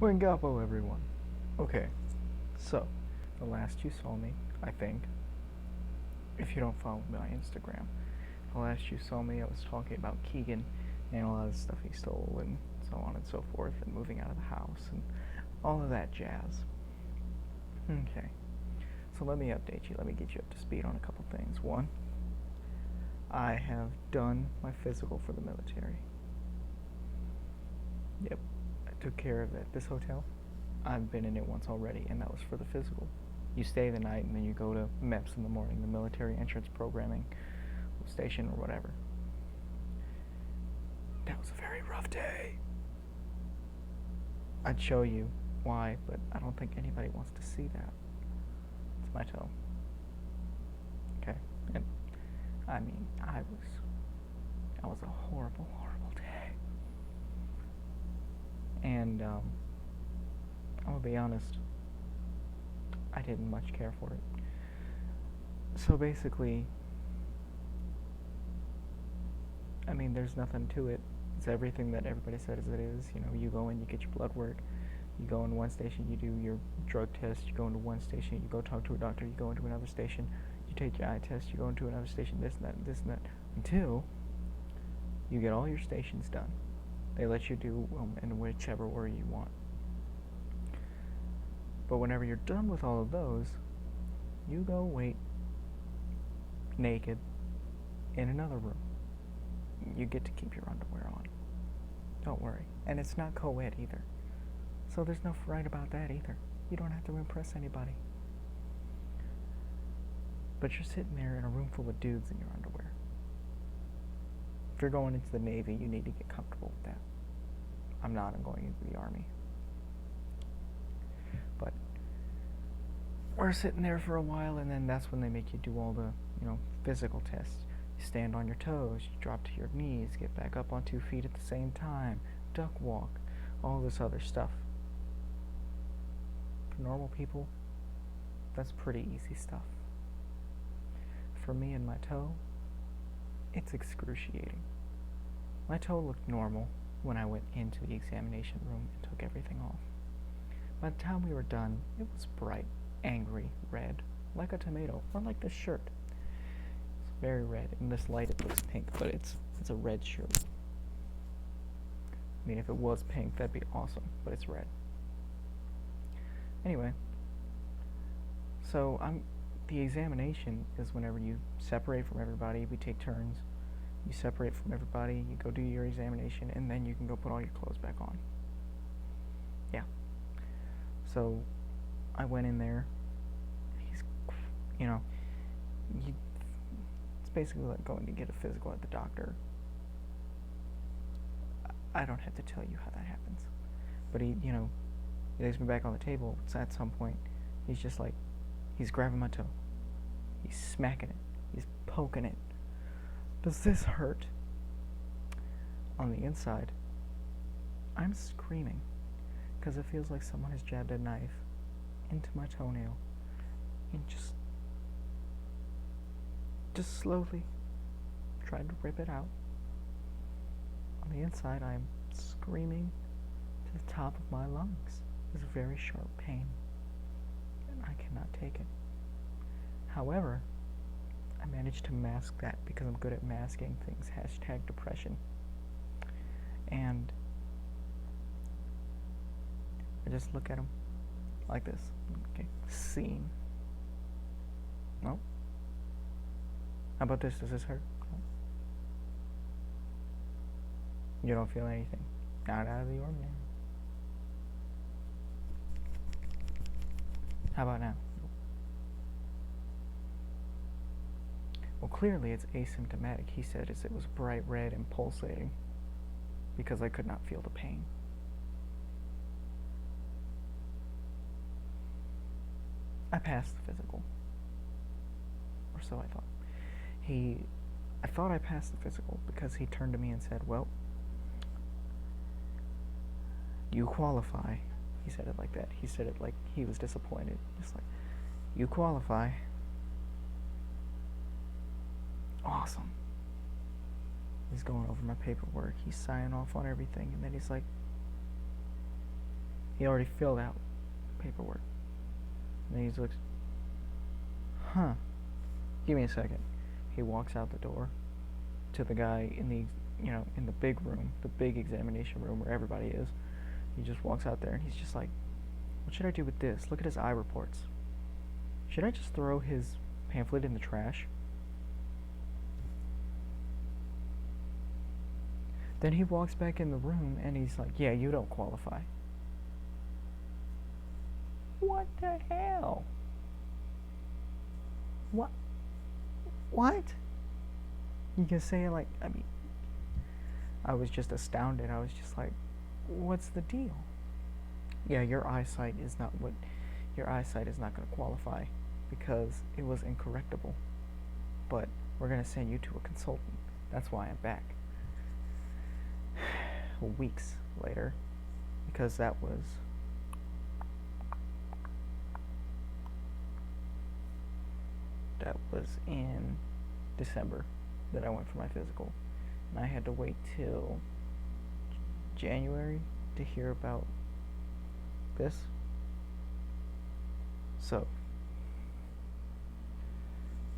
Wingapo, everyone. Okay, so, the last you saw me, I think, if you don't follow me on Instagram, the last you saw me, I was talking about Keegan and a lot of stuff he stole and so on and so forth, and moving out of the house and all of that jazz. Okay, so let me update you. Let me get you up to speed on a couple things. One, I have done my physical for the military. Yep, I took care of it at this hotel. I've been in it once already, and that was for the physical. You stay the night, and then you go to MEPS in the morning, the military entrance programming station or whatever. That was a very rough day. I'd show you why, but I don't think anybody wants to see that. It's my toe. Okay? And I mean, that was a horrible, horrible day. And I'm gonna be honest, I didn't much care for it. So basically, I mean, there's nothing to it. It's everything that everybody says it is. You know, you go in, you get your blood work. You go in one station, you do your drug test. You go into one station, you go talk to a doctor. You go into another station, you take your eye test. You go into another station, this and that, this and that, until you get all your stations done. They let you do in whichever order you want. But whenever you're done with all of those, you go wait naked in another room. You get to keep your underwear on. Don't worry. And it's not co-ed either. So there's no fright about that either. You don't have to impress anybody. But you're sitting there in a room full of dudes in your underwear. If you're going into the Navy, you need to get comfortable with that. I'm not. I'm going into the Army. But we're sitting there for a while, and then that's when they make you do all the, physical tests. You stand on your toes, you drop to your knees, get back up on 2 feet at the same time, duck walk, all this other stuff. For normal people, that's pretty easy stuff. For me and my toe, it's excruciating. My toe looked normal when I went into the examination room and took everything off. By the time we were done, it was bright, angry red, like a tomato, or like this shirt. It's very red. In this light, it looks pink, but it's a red shirt. I mean, if it was pink, that'd be awesome, but it's red. Anyway, so the examination is whenever you separate from everybody. We take turns. You separate from everybody, you go do your examination, and then you can go put all your clothes back on. Yeah. So I went in there. It's basically like going to get a physical at the doctor. I don't have to tell you how that happens. But he lays me back on the table. It's at some point, he's just like, he's grabbing my toe. He's smacking it. He's poking it. Does this hurt? On the inside, I'm screaming because it feels like someone has jabbed a knife into my toenail and just slowly tried to rip it out. On the inside, I'm screaming to the top of my lungs. It's a very sharp pain, and I cannot take it. However, I managed to mask that because I'm good at masking things. #depression. And I just look at him like this. Okay, scene. No. How about this? Does this hurt? No. You don't feel anything. Not out of the ordinary. How about now? Well, clearly it's asymptomatic. He said it was bright red and pulsating because I could not feel the pain. I passed the physical. Or so I thought. I thought I passed the physical because he turned to me and said, well, you qualify. He said it like that. He said it like he was disappointed. Just like, you qualify. Awesome. He's going over my paperwork. He's signing off on everything. And then he's like, He already filled out paperwork. And then he looks, huh, give me a second. He walks out the door to the guy in the big room, the big examination room where everybody is. He just walks out there and he's just like, what should I do with this? Look at his eye reports. Should I just throw his pamphlet in the trash? Then he walks back in the room and he's like, yeah, you don't qualify. What the hell? What? What? You can say it like, I mean, I was just astounded. I was just like, what's the deal? Yeah, your eyesight is not going to qualify because it was incorrectable. But we're going to send you to a consultant. That's why I'm back. Weeks later, because that was in December that I went for my physical, and I had to wait till January to hear about this. So,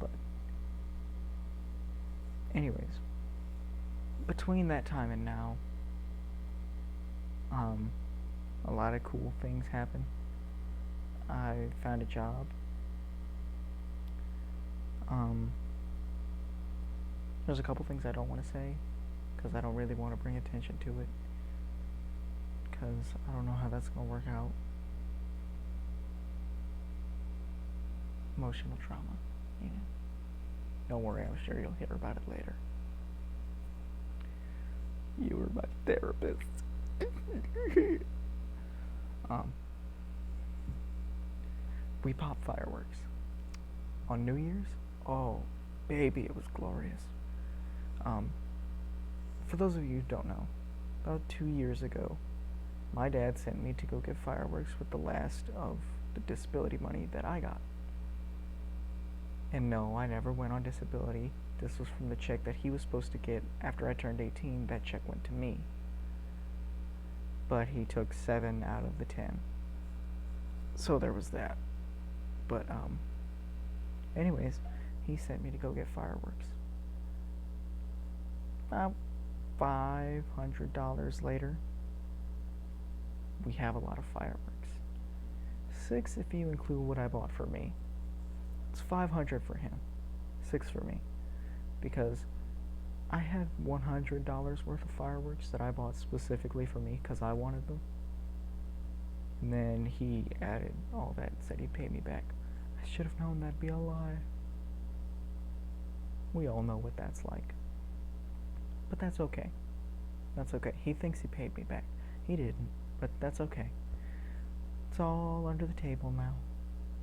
but anyways, between that time and now, a lot of cool things happen. I found a job. There's a couple things I don't want to say because I don't really want to bring attention to it because I don't know how that's going to work out. Emotional trauma, you know. Don't worry, I'm sure you'll hear about it later. You were my therapist. We popped fireworks on New Year's. Oh, baby, it was glorious. For those of you who don't know, about 2 years ago, my dad sent me to go get fireworks with the last of the disability money that I got. And no, I never went on disability. This was from the check that he was supposed to get after I turned 18. That check went to me. But he took 7 out of the 10. So there was that. But, anyways, he sent me to go get fireworks. About $500 later, we have a lot of fireworks. 6 if you include what I bought for me. It's $500 for him. 6 for me. Because I had $100 worth of fireworks that I bought specifically for me because I wanted them. And then he added all that, said he'd pay me back. I should have known that'd be a lie. We all know what that's like. But that's okay. That's okay. He thinks he paid me back. He didn't, but that's okay. It's all under the table now.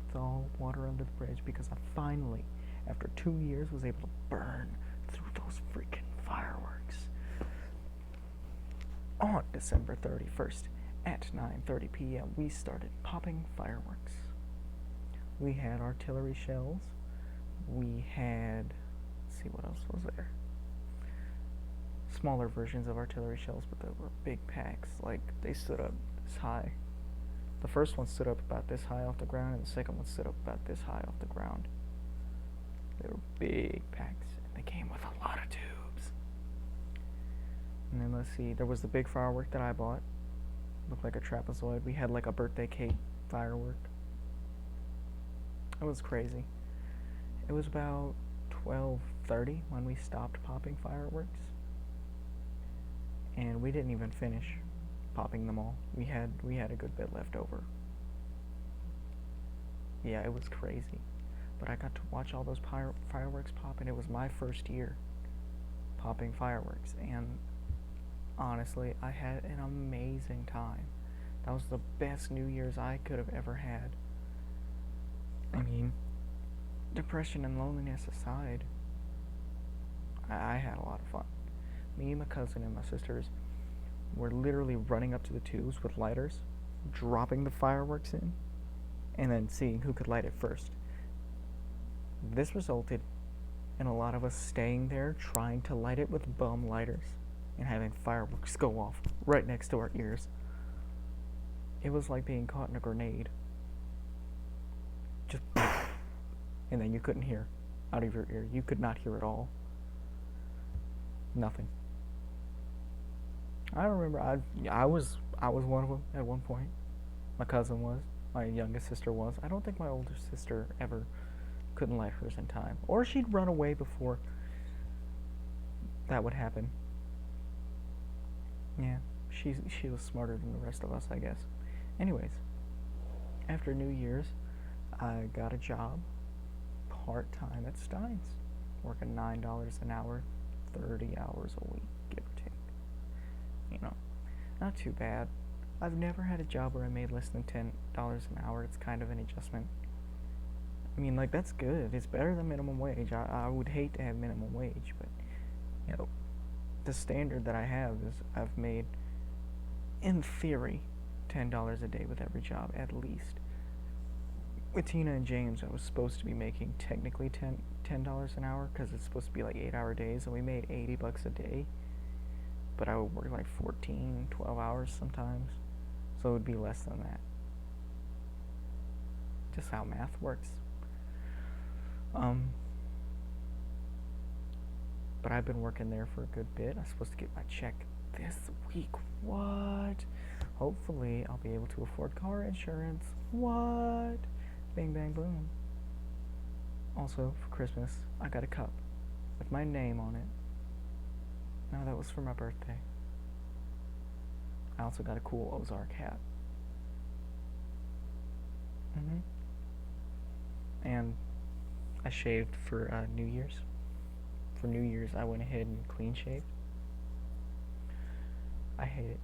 It's all water under the bridge because I finally, after 2 years, was able to burn through those freaking fireworks. On December 31st at 9:30 p.m., we started popping fireworks. We had artillery shells. We had, let's see, what else was there? Smaller versions of artillery shells, but they were big packs. Like, they stood up this high. The first one stood up about this high off the ground, and the second one stood up about this high off the ground. They were big packs, and they came with a lot of tubes. And then let's see, there was the big firework that I bought. Looked like a trapezoid. We had like a birthday cake firework. It was crazy. It was about 12:30 when we stopped popping fireworks. And we didn't even finish popping them all. We had a good bit left over. Yeah, it was crazy. But I got to watch all those fireworks pop, and it was my first year popping fireworks. And honestly, I had an amazing time. That was the best New Year's I could have ever had. I mean, depression and loneliness aside, I had a lot of fun. Me, my cousin, and my sisters were literally running up to the tubes with lighters, dropping the fireworks in, and then seeing who could light it first. This resulted in a lot of us staying there trying to light it with bum lighters and having fireworks go off right next to our ears. It was like being caught in a grenade. Just and then you couldn't hear out of your ear. You could not hear at all. Nothing. I remember I was one of them at one point. My cousin was. My youngest sister was. I don't think my older sister ever couldn't light hers in time, or she'd run away before that would happen. Yeah, she was smarter than the rest of us, I guess. Anyways, after New Year's, I got a job part time at Stein's, working $9 an hour, 30 hours a week, give or take. You know, not too bad. I've never had a job where I made less than $10 an hour. It's kind of an adjustment. I mean, like, that's good. It's better than minimum wage. I would hate to have minimum wage, but, you know, the standard that I have is I've made, in theory, $10 a day with every job, at least. With Tina and James, I was supposed to be making technically $10 an hour because it's supposed to be like 8-hour days, and we made $80 a day. But I would work like 14, 12 hours sometimes, so it would be less than that. Just how math works. But I've been working there for a good bit. I'm supposed to get my check this week. What? Hopefully, I'll be able to afford car insurance. What? Bang, bang, boom. Also, for Christmas, I got a cup with my name on it. No, that was for my birthday. I also got a cool Ozark hat. And I shaved for New Year's. For New Year's, I went ahead and clean shaved. I hate it.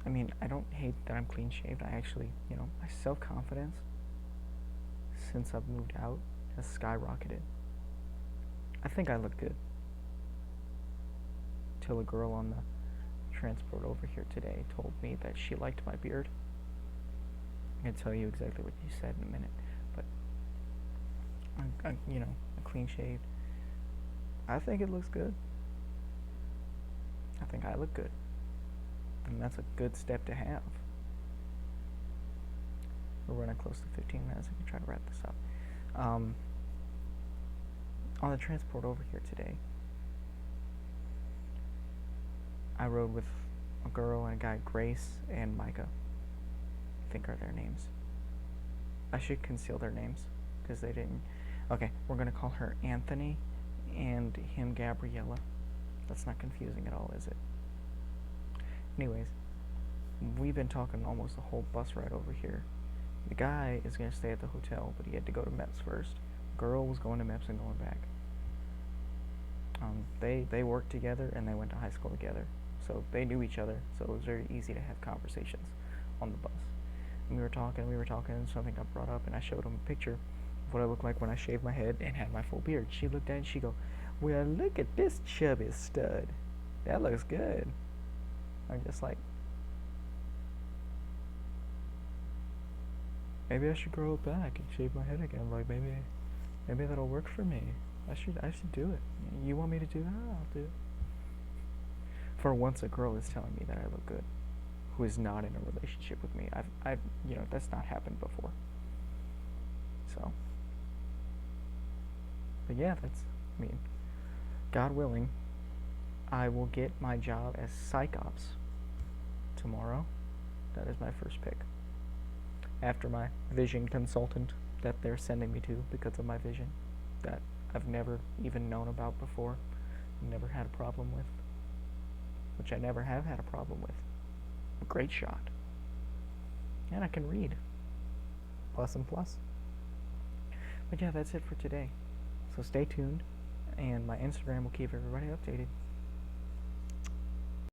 I mean, I don't hate that I'm clean shaved. I actually, my self-confidence since I've moved out has skyrocketed. I think I look good. Till a girl on the transport over here today told me that she liked my beard. I'm going to tell you exactly what you said in a minute. But, I'm clean shaved. I think it looks good. I think I look good. And that's a good step to have. We're running close to 15 minutes. I can try to wrap this up. On the transport over here today, I rode with a girl and a guy, Grace and Micah, I think are their names. I should conceal their names, because they didn't. Okay, we're going to call her Anthony and him Gabriella. That's not confusing at all, is it? Anyways, we've been talking almost the whole bus ride over here. The guy is going to stay at the hotel, but he had to go to MEPS first. The girl was going to MEPS and going back. They worked together and they went to high school together. So they knew each other, so it was very easy to have conversations on the bus. And we were talking, and something got brought up, and I showed him a picture of what I looked like when I shaved my head and had my full beard. She looked at it and she go, "Well, look at this chubby stud. That looks good." I'm just like, maybe I should grow it back and shave my head again. Like, maybe that'll work for me. I should do it. You want me to do that? I'll do it. For once, a girl is telling me that I look good, who is not in a relationship with me. I've that's not happened before. So, but yeah, God willing, I will get my job as psych ops tomorrow. That is my first pick. After my vision consultant that they're sending me to because of my vision that I've never even known about before, never had a problem with, which I never have had a problem with. A great shot. And I can read. Plus and plus. But yeah, that's it for today. So stay tuned, and my Instagram will keep everybody updated.